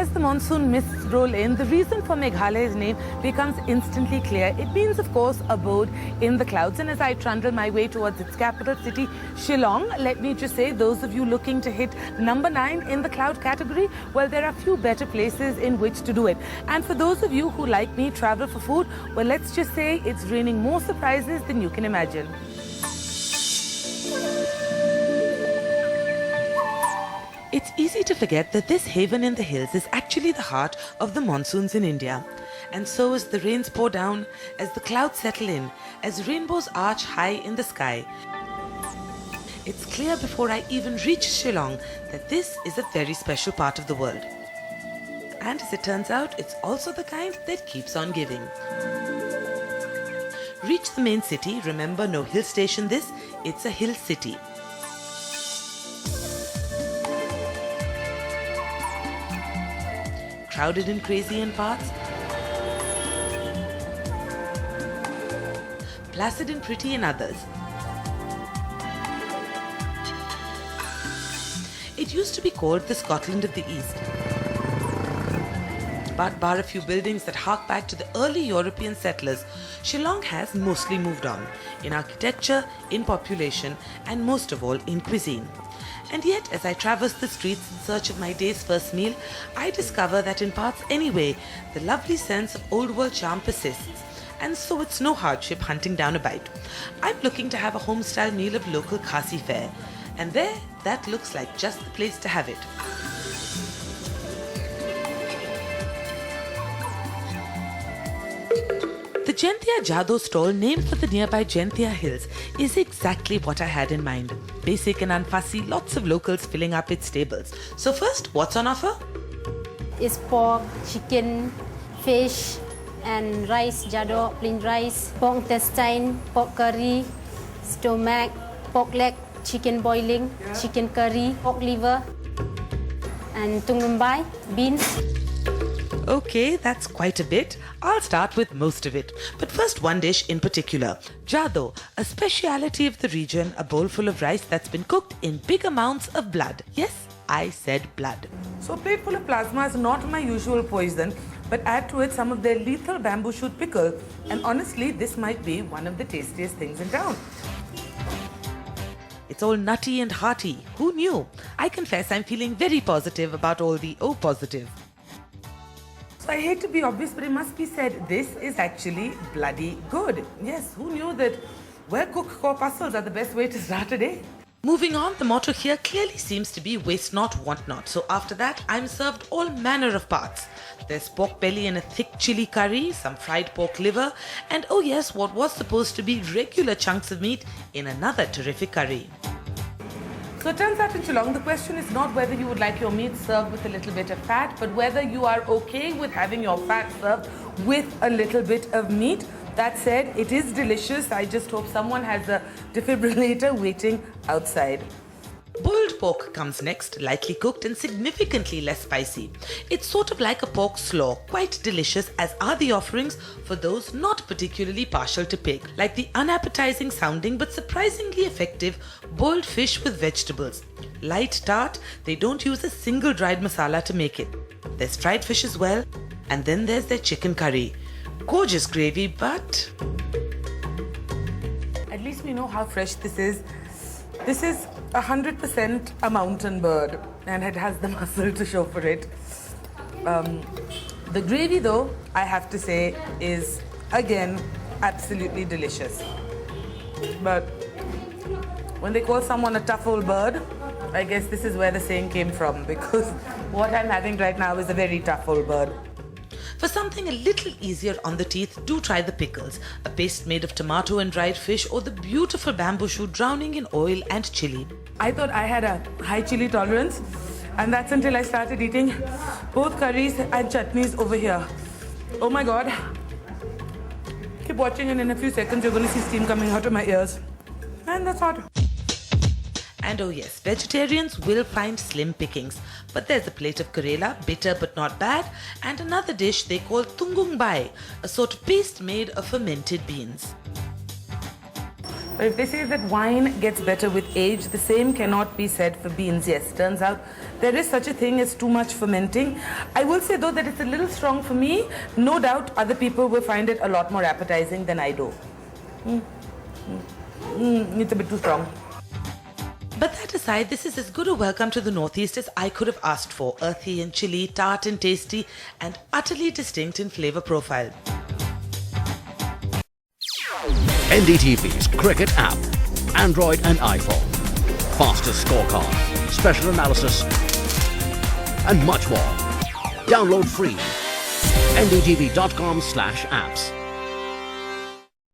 As the monsoon mists roll in, the reason for Meghalaya's name becomes instantly clear. It means, of course, abode in the clouds. And as I trundle my way towards its capital city, Shillong, let me just say, those of you looking to hit number 9 in the cloud category, well, there are few better places in which to do it. And for those of you who, like me, travel for food, well, let's just say it's raining more surprises than you can imagine. It's easy to forget that this haven in the hills is actually the heart of the monsoons in India. And so as the rains pour down, as the clouds settle in, as rainbows arch high in the sky, it's clear before I even reach Shillong that this is a very special part of the world. And as it turns out, it's also the kind that keeps on giving. Reach the main city, remember, no hill station this, it's a hill city. Crowded and crazy in parts, placid and pretty in others. It used to be called the Scotland of the East. But bar a few buildings that hark back to the early European settlers, Shillong has mostly moved on in architecture, in population, and most of all in cuisine. And yet, as I traverse the streets in search of my day's first meal, I discover that in parts anyway, the lovely sense of old world charm persists. And so it's no hardship hunting down a bite. I'm looking to have a home-style meal of local Khasi fare. And there, that looks like just the place to have it. The Jaintia Jado stall, named for the nearby Jaintia Hills, is exactly what I had in mind. Basic and unfussy, lots of locals filling up its tables. So first, what's on offer? It's pork, chicken, fish, and rice, jado, plain rice, pork intestine, pork curry, stomach, pork leg, chicken boiling, chicken curry, pork liver, and tung lumbai, beans. Okay, that's quite a bit. I'll start with most of it. But first, one dish in particular. Jado, a speciality of the region, a bowl full of rice that's been cooked in big amounts of blood. Yes, I said blood. So a plate full of plasma is not my usual poison, but add to it some of their lethal bamboo shoot pickle. And honestly, this might be one of the tastiest things in town. It's all nutty and hearty. Who knew? I confess I'm feeling very positive about all the O positive. So I hate to be obvious, but it must be said, this is actually bloody good. Yes, who knew that well-cooked corpuscles are the best way to start a day? Moving on, the motto here clearly seems to be waste not, want not. So after that, I'm served all manner of parts. There's pork belly in a thick chili curry, some fried pork liver, and oh yes, what was supposed to be regular chunks of meat in another terrific curry. So it turns out in Shillong, the question is not whether you would like your meat served with a little bit of fat, but whether you are okay with having your fat served with a little bit of meat. That said, it is delicious. I just hope someone has a defibrillator waiting outside. Boiled pork comes next, lightly cooked and significantly less spicy. It's sort of like a pork slaw, quite delicious, as are the offerings for those not particularly partial to pig, like the unappetizing sounding but surprisingly effective boiled fish with vegetables. Light tart, they don't use a single dried masala to make it. There's fried fish as well, and then there's their chicken curry. Gorgeous gravy, but at least we know how fresh this is. This is 100% a mountain bird, and it has the muscle to show for it. The gravy, though, I have to say, is again absolutely delicious. But when they call someone a tough old bird, I guess this is where the saying came from, because what I'm having right now is a very tough old bird. For something a little easier on the teeth, do try the pickles, a paste made of tomato and dried fish, or the beautiful bamboo shoot drowning in oil and chili. I thought I had a high chili tolerance, and that's until I started eating both curries and chutneys over here. Oh my God. Keep watching, and in a few seconds you're going to see steam coming out of my ears. And that's hot. And oh yes, vegetarians will find slim pickings. But there's a plate of Karela, bitter but not bad, and another dish they call tungung bai, a sort of paste made of fermented beans. Or if they say that wine gets better with age, the same cannot be said for beans. Yes, turns out there is such a thing as too much fermenting. I will say though that it's a little strong for me. No doubt other people will find it a lot more appetizing than I do. It's a bit too strong. But that aside, this is as good a welcome to the Northeast as I could have asked for. Earthy and chilly, tart and tasty, and utterly distinct in flavor profile. NDTV's cricket app, Android and iPhone. Fastest scorecard, special analysis, and much more. Download free. ndtv.com/apps.